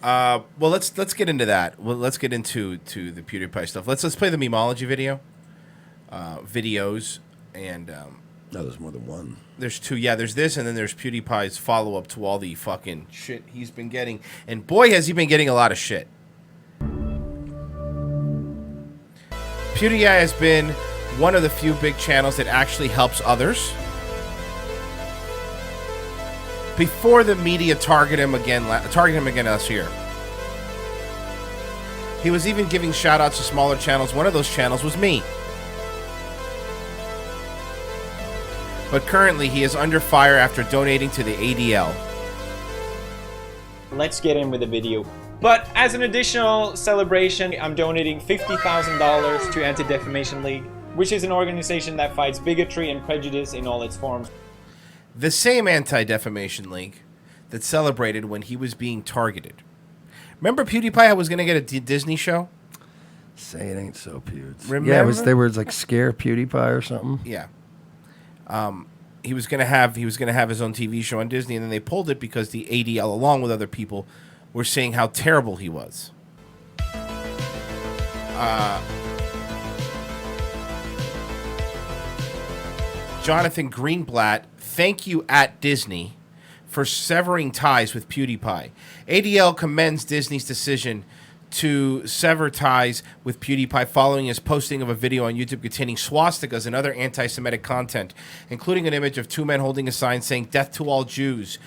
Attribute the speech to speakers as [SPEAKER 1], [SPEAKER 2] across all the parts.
[SPEAKER 1] Well, let's get into that. Well, let's get into the PewDiePie stuff. Let's play the memology videos, and
[SPEAKER 2] no, there's more than one.
[SPEAKER 1] There's two. Yeah, there's this, and then there's PewDiePie's follow up to all the fucking shit he's been getting, and boy, has he been getting a lot of shit. PewDiePie has been one of the few big channels that actually helps others. Before the media target him again last year. He was even giving shout outs to smaller channels. One of those channels was me. But currently he is under fire after donating to the ADL.
[SPEAKER 3] Let's get in with the video. But as an additional celebration, I'm donating $50,000 to Anti-Defamation League, which is an organization that fights bigotry and prejudice in all its forms.
[SPEAKER 1] The same Anti-Defamation League that celebrated when he was being targeted. Remember PewDiePie was going to get a Disney show?
[SPEAKER 2] Say it ain't so, Pewds.
[SPEAKER 1] Remember?
[SPEAKER 2] Yeah, they were like scare PewDiePie or something.
[SPEAKER 1] Yeah. He was going to have his own TV show on Disney, and then they pulled it because the ADL, along with other people, were saying how terrible he was. Jonathan Greenblatt, thank you at Disney for severing ties with PewDiePie. ADL commends Disney's decision to sever ties with PewDiePie following his posting of a video on YouTube containing swastikas and other anti-Semitic content, including an image of two men holding a sign saying "Death to all Jews."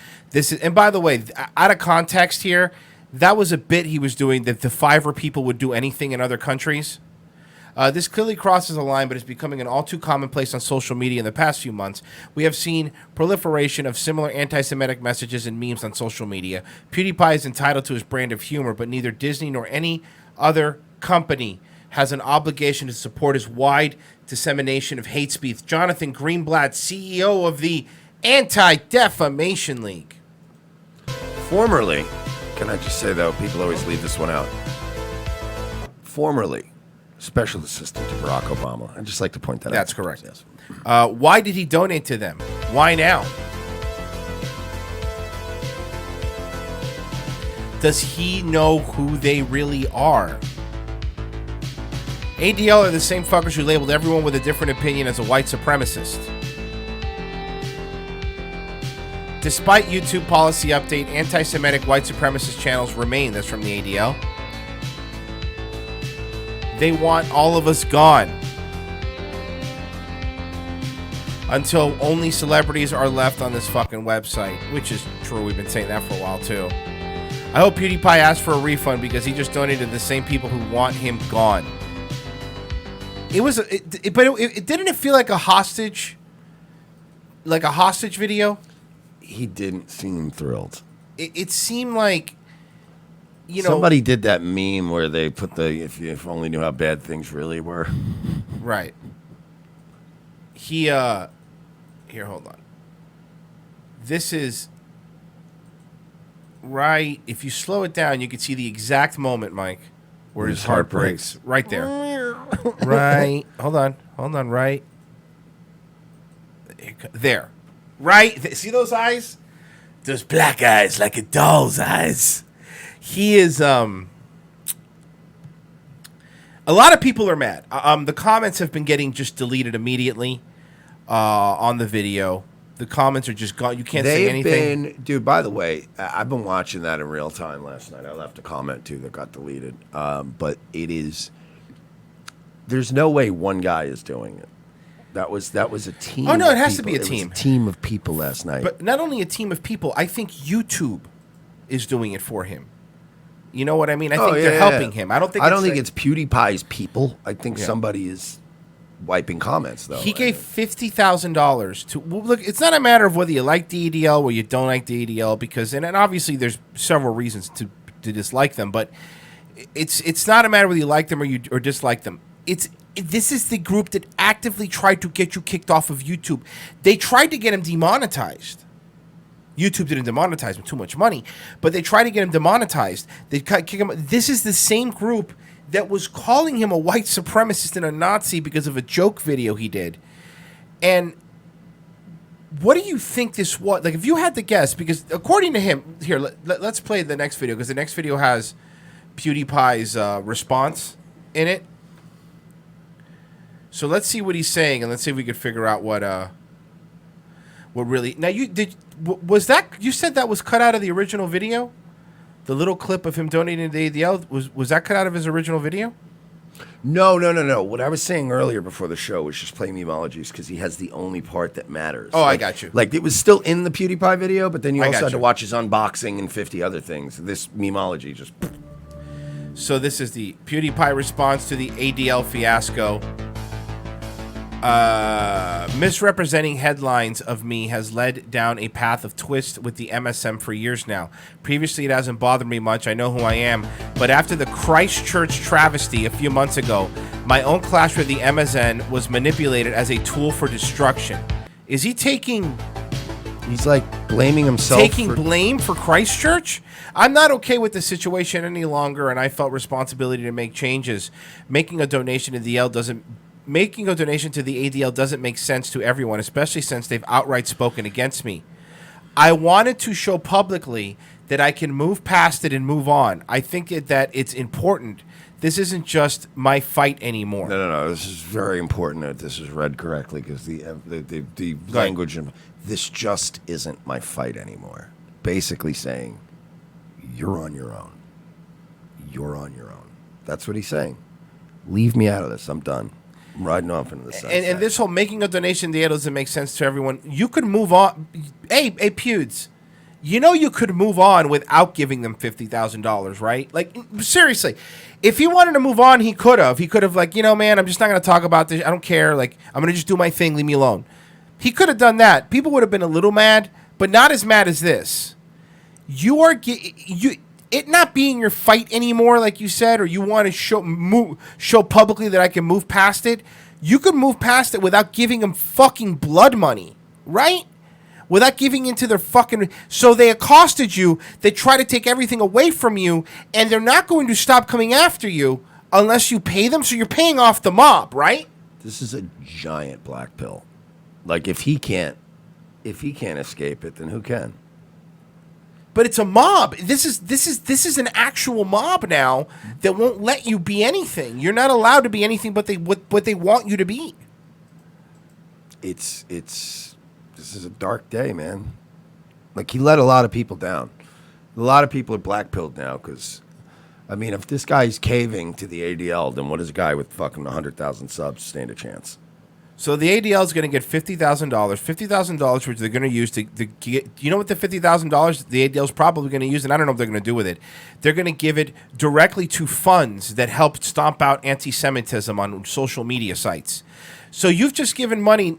[SPEAKER 1] And by the way, out of context here, that was a bit he was doing that the Fiverr people would do anything in other countries. This clearly crosses a line, but is becoming an all too commonplace on social media in the past few months. We have seen proliferation of similar anti-Semitic messages and memes on social media. PewDiePie is entitled to his brand of humor, but neither Disney nor any other company has an obligation to support his wide dissemination of hate speech. Jonathan Greenblatt, CEO of the Anti-Defamation League.
[SPEAKER 2] Formerly, can I just say, though, people always leave this one out. Formerly Special Assistant to Barack Obama. I'd just like to point that out.
[SPEAKER 1] That's correct. Yes. Why did he donate to them? Why now? Does he know who they really are? ADL are the same fuckers who labeled everyone with a different opinion as a white supremacist. Despite YouTube policy update, anti-Semitic white supremacist channels remain. That's from the ADL. They want all of us gone until only celebrities are left on this fucking website, which is true. We've been saying that for a while too. I hope PewDiePie asked for a refund because he just donated to the same people who want him gone. But didn't it feel like a hostage video?
[SPEAKER 2] He didn't seem thrilled.
[SPEAKER 1] It seemed like,
[SPEAKER 2] somebody did that meme where they put the if you only knew how bad things really were.
[SPEAKER 1] Right. Here, hold on. This is right. If you slow it down, you can see the exact moment, Mike, where his heart breaks. Right there. Right. Hold on. Right there. Right. See those eyes? Those black eyes, like a doll's eyes. He is, a lot of people are mad. The comments have been getting just deleted immediately on the video. The comments are just gone. You can't say anything.
[SPEAKER 2] Dude, by the way, I've been watching that in real time last night. I left a comment, too, that got deleted. But there's no way one guy is doing it. That was a team.
[SPEAKER 1] Oh, no, it has to be a team.
[SPEAKER 2] It was a team of people last night.
[SPEAKER 1] But not only a team of people, I think YouTube is doing it for him. You know what I mean? I think they're helping him. I don't think
[SPEAKER 2] it's PewDiePie's people. I think somebody is wiping comments, though.
[SPEAKER 1] He gave $50,000 to look. It's not a matter of whether you like the ADL or you don't like the ADL, because and obviously there's several reasons to dislike them, but it's not a matter whether you like them or dislike them. This is the group that actively tried to get you kicked off of YouTube. They tried to get him demonetized. YouTube didn't demonetize him, too much money, but they tried to get him demonetized. They kick him. This is the same group that was calling him a white supremacist and a Nazi because of a joke video he did. And What do you think this was? Like, if you had to guess, because according to him, here, let's play the next video, because the next video has PewDiePie's response in it. So let's see what he's saying, and let's see if we could figure out what really. Now, was that, you said that was cut out of the original video? The little clip of him donating to the ADL, was that cut out of his original video?
[SPEAKER 2] No. What I was saying earlier before the show was just playing memologies because he has the only part that matters.
[SPEAKER 1] Oh, I got you.
[SPEAKER 2] Like, it was still in the PewDiePie video, but then you also had to
[SPEAKER 1] you.
[SPEAKER 2] watch his unboxing and 50 other things. This memology just...
[SPEAKER 1] So this is the PewDiePie response to the ADL fiasco. Misrepresenting headlines of me has led down a path of twist with the MSM for years now. Previously, it hasn't bothered me much. I know who I am. But after the Christchurch travesty a few months ago, my own clash with the MSN was manipulated as a tool for destruction. Is he taking...
[SPEAKER 2] He's like blaming himself.
[SPEAKER 1] Taking blame for Christchurch? I'm not okay with the situation any longer, and I felt responsibility to make changes. Making a donation to the ADL doesn't make sense to everyone, especially since they've outright spoken against me. I wanted to show publicly that I can move past it and move on. I think that it's important. This isn't just my fight anymore.
[SPEAKER 2] No. This is very important that this is read correctly because the language of this just isn't my fight anymore. Basically saying, you're on your own. You're on your own. That's what he's saying. Leave me out of this. I'm done. I'm riding off into the sunset.
[SPEAKER 1] And this whole making a donation to the ADL doesn't make sense to everyone. You could move on. Hey, Pewds. You know you could move on without giving them $50,000, right? Like, seriously. If he wanted to move on, he could have. He could have, like, you know, man, I'm just not going to talk about this. I don't care. Like, I'm going to just do my thing. Leave me alone. He could have done that. People would have been a little mad, but not as mad as this. It not being your fight anymore, like you said, or you want to show publicly that I can move past it. You could move past it without giving them fucking blood money, right? Without giving into their fucking... So they accosted you, they try to take everything away from you, and they're not going to stop coming after you unless you pay them, so you're paying off the mob, right?
[SPEAKER 2] This is a giant black pill. Like, if he can't escape it, then who can?
[SPEAKER 1] But it's a mob. This is an actual mob now that won't let you be anything. You're not allowed to be anything but what they want you to be.
[SPEAKER 2] This is a dark day, man. Like, he let a lot of people down. A lot of people are black-pilled now because, I mean, if this guy's caving to the ADL, then what does a guy with fucking 100,000 subs stand a chance?
[SPEAKER 1] So the ADL is going to get $50,000. $50,000, which they're going to use to get. You know what the $50,000 the ADL is probably going to use, and I don't know what they're going to do with it. They're going to give it directly to funds that help stomp out anti-Semitism on social media sites. So you've just given money.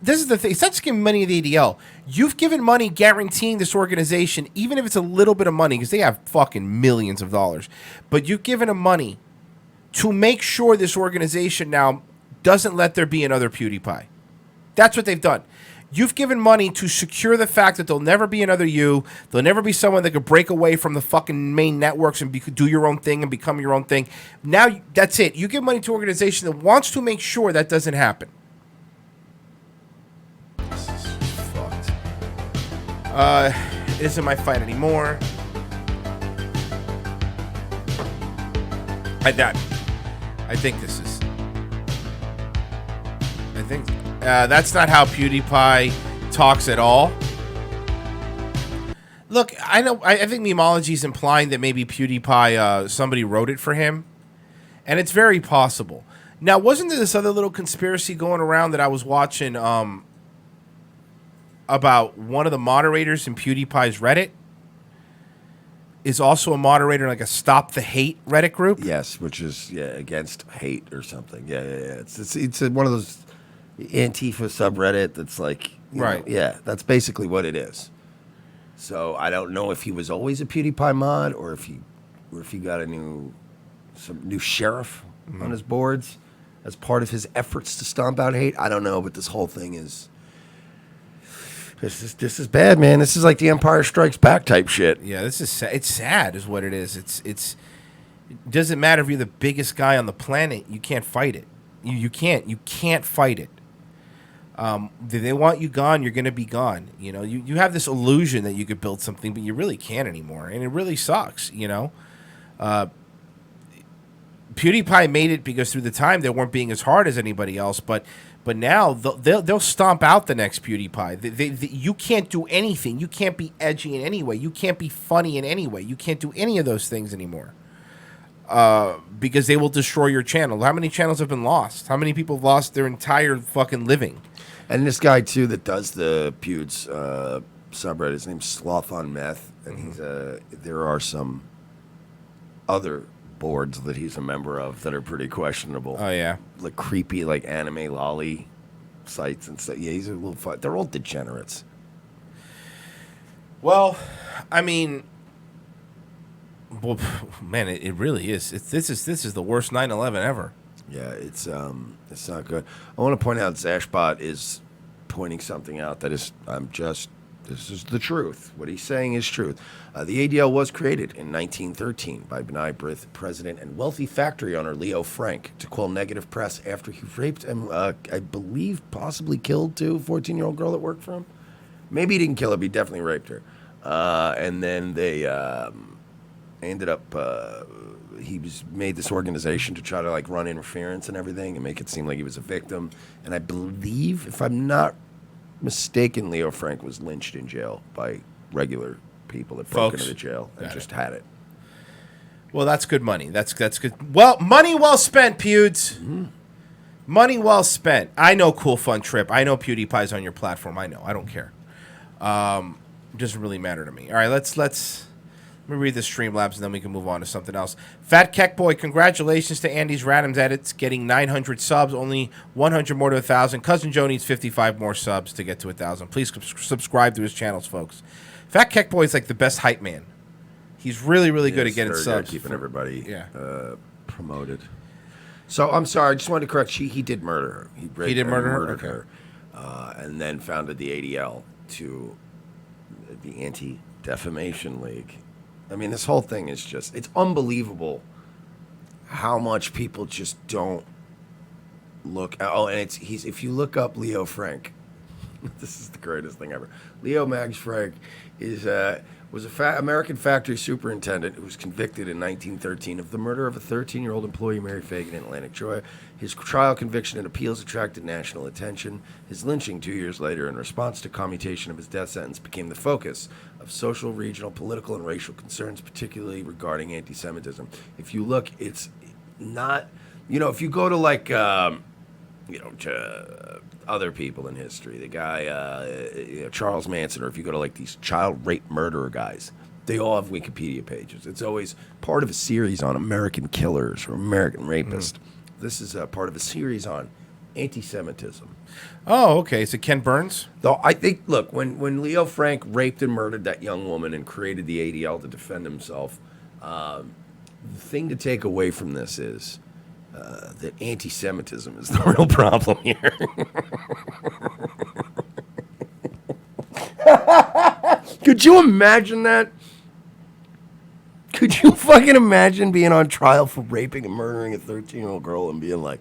[SPEAKER 1] This is the thing. It's not just giving money to the ADL. You've given money guaranteeing this organization, even if it's a little bit of money, because they have fucking millions of dollars. But you've given them money to make sure this organization now doesn't let there be another PewDiePie. That's what they've done. You've given money to secure the fact that there'll never be another you. There'll never be someone that could break away from the fucking main networks and do your own thing and become your own thing. Now, that's it. You give money to an organization that wants to make sure that doesn't happen. This is fucked. It isn't my fight anymore. I think this is... I think that's not how PewDiePie talks at all. Look, I think Memology is implying that maybe PewDiePie, somebody wrote it for him. And it's very possible. Now, wasn't there this other little conspiracy going around that I was watching about one of the moderators in PewDiePie's Reddit is also a moderator in like a Stop the Hate Reddit group?
[SPEAKER 2] Yes, which is against hate or something. Yeah. It's one of those Antifa subreddit that's like,
[SPEAKER 1] right.
[SPEAKER 2] Yeah, that's basically what it is. So I don't know if he was always a PewDiePie mod or if he got some new sheriff on his boards as part of his efforts to stomp out hate. I don't know, but this whole thing is this is bad, man. This is like the Empire Strikes Back type shit.
[SPEAKER 1] Yeah, this is it's sad is what it is. It doesn't matter if you're the biggest guy on the planet, you can't fight it. You can't fight it. They want you gone, you're going to be gone. You know, you have this illusion that you could build something, but you really can't anymore, and it really sucks, you know? PewDiePie made it because through the time they weren't being as hard as anybody else, but now they'll stomp out the next PewDiePie. You can't do anything. You can't be edgy in any way. You can't be funny in any way. You can't do any of those things anymore. Because they will destroy your channel. How many channels have been lost? How many people have lost their entire fucking living?
[SPEAKER 2] And this guy too that does the Pewds subreddit, his name's Sloth on Meth, and he's there are some other boards that he's a member of that are pretty questionable.
[SPEAKER 1] Oh yeah,
[SPEAKER 2] like creepy, like anime lolly sites and stuff. Yeah, he's a little fun. They're all degenerates.
[SPEAKER 1] Well, I mean, well, man, it really is. This is the worst 9/11 ever.
[SPEAKER 2] Yeah, it's not good. I want to point out Zashbot is pointing something out that is this is the truth. What he's saying is truth. The ADL was created in 1913 by B'nai B'rith president and wealthy factory owner Leo Frank to quell negative press after he raped and I believe possibly killed too, 14-year-old girl that worked for him. Maybe he didn't kill her, but he definitely raped her. And then they ended up he made this organization to try to like run interference and everything and make it seem like he was a victim. And I believe, if I'm not mistaken, Leo Frank was lynched in jail by regular people that broke into the jail and just had it.
[SPEAKER 1] Well, that's good money. That's good. Well, money well spent, Pewds. Mm-hmm. Money well spent. I know Cool Fun Trip. I know PewDiePie's on your platform. I know. I don't care. It doesn't really matter to me. All right, let me read the Streamlabs, and then we can move on to something else. Fat Keck Boy, congratulations to Andy's Radham's Edits, getting 900 subs, only 100 more to 1,000. Cousin Joe needs 55 more subs to get to 1,000. Please subscribe to his channels, folks. Fat Keck Boy is like the best hype man. He's really, really good at getting subs.
[SPEAKER 2] Keeping everybody promoted. So, I'm sorry, I just wanted to correct. He did murder her.
[SPEAKER 1] He did murder her?
[SPEAKER 2] Okay. Her, and then founded the ADL, to the Anti-Defamation League. I mean, this whole thing is just, it's unbelievable how much people just don't look. Oh, and if you look up Leo Frank, this is the greatest thing ever. Leo Mags Frank was a American factory superintendent who was convicted in 1913 of the murder of a 13-year-old employee, Mary Fagan, in Atlantic Joy. His trial, conviction, and appeals attracted national attention. His lynching 2 years later in response to commutation of his death sentence became the focus of social, regional, political, and racial concerns, particularly regarding anti-Semitism. If you look, it's not, if you go to like, to other people in history, the guy, Charles Manson, or if you go to like these child rape murderer guys, they all have Wikipedia pages. It's always part of a series on American killers or American rapists. This is a part of a series on anti-Semitism.
[SPEAKER 1] Oh, okay. So Ken Burns?
[SPEAKER 2] Though I think, look, when Leo Frank raped and murdered that young woman and created the ADL to defend himself, the thing to take away from this is that anti-Semitism is the real problem here. Could you imagine that? Could you fucking imagine being on trial for raping and murdering a 13-year-old girl and being like,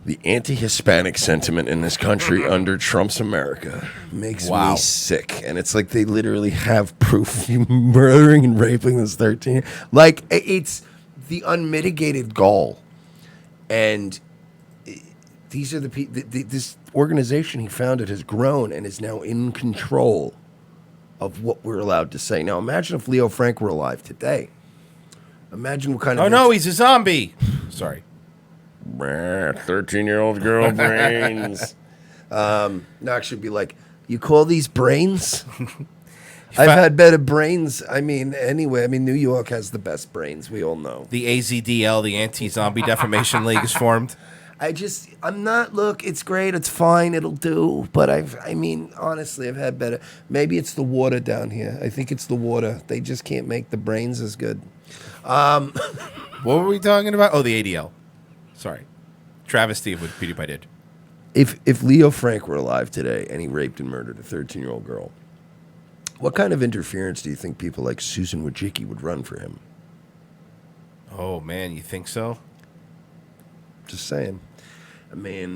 [SPEAKER 2] the anti-Hispanic sentiment in this country under Trump's America makes me sick. And it's like they literally have proof of you murdering and raping this 13. Like, it's the unmitigated gall. And these are the people, this organization he founded has grown and is now in control of what we're allowed to say. Now, imagine if Leo Frank were alive today. Imagine what kind of...
[SPEAKER 1] Oh, no, he's a zombie. Sorry.
[SPEAKER 2] 13-year-old girl brains. No, actually be like, you call these brains? I've had better brains. Anyway, New York has the best brains. We all know.
[SPEAKER 1] The AZDL, the Anti-Zombie Defamation League, is formed.
[SPEAKER 2] Look, it's great. It's fine. It'll do. But honestly, I've had better. Maybe it's the water down here. I think it's the water. They just can't make the brains as good.
[SPEAKER 1] What were we talking about? Oh, the ADL. Sorry. Travesty of what PewDiePie did.
[SPEAKER 2] If Leo Frank were alive today and he raped and murdered a 13-year-old girl, what kind of interference do you think people like Susan Wojcicki would run for him?
[SPEAKER 1] Oh, man, you think so?
[SPEAKER 2] Just saying.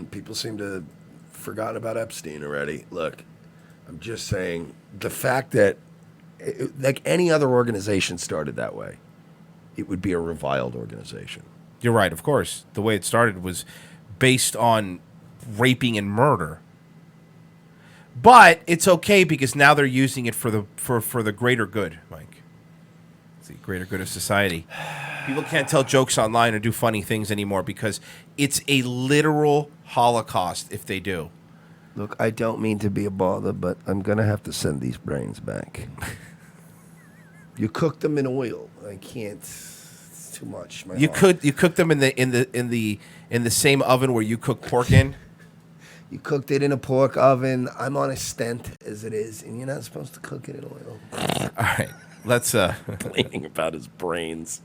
[SPEAKER 2] People seem to forgotten about Epstein already. Look, I'm just saying the fact that, like any other organization started that way, it would be a reviled organization.
[SPEAKER 1] You're right, of course. The way it started was based on raping and murder. But it's okay because now they're using it for the greater good, Mike. It's the greater good of society. People can't tell jokes online or do funny things anymore because it's a literal Holocaust if they do.
[SPEAKER 2] Look, I don't mean to be a bother, but I'm gonna have to send these brains back. You cooked them in oil. I can't. It's too much.
[SPEAKER 1] You cook them in the same oven where you cook pork in.
[SPEAKER 2] You cooked it in a pork oven. I'm on a stent as it is, and you're not supposed to cook it in oil.
[SPEAKER 1] All right, let's
[SPEAKER 2] Complaining about his brains.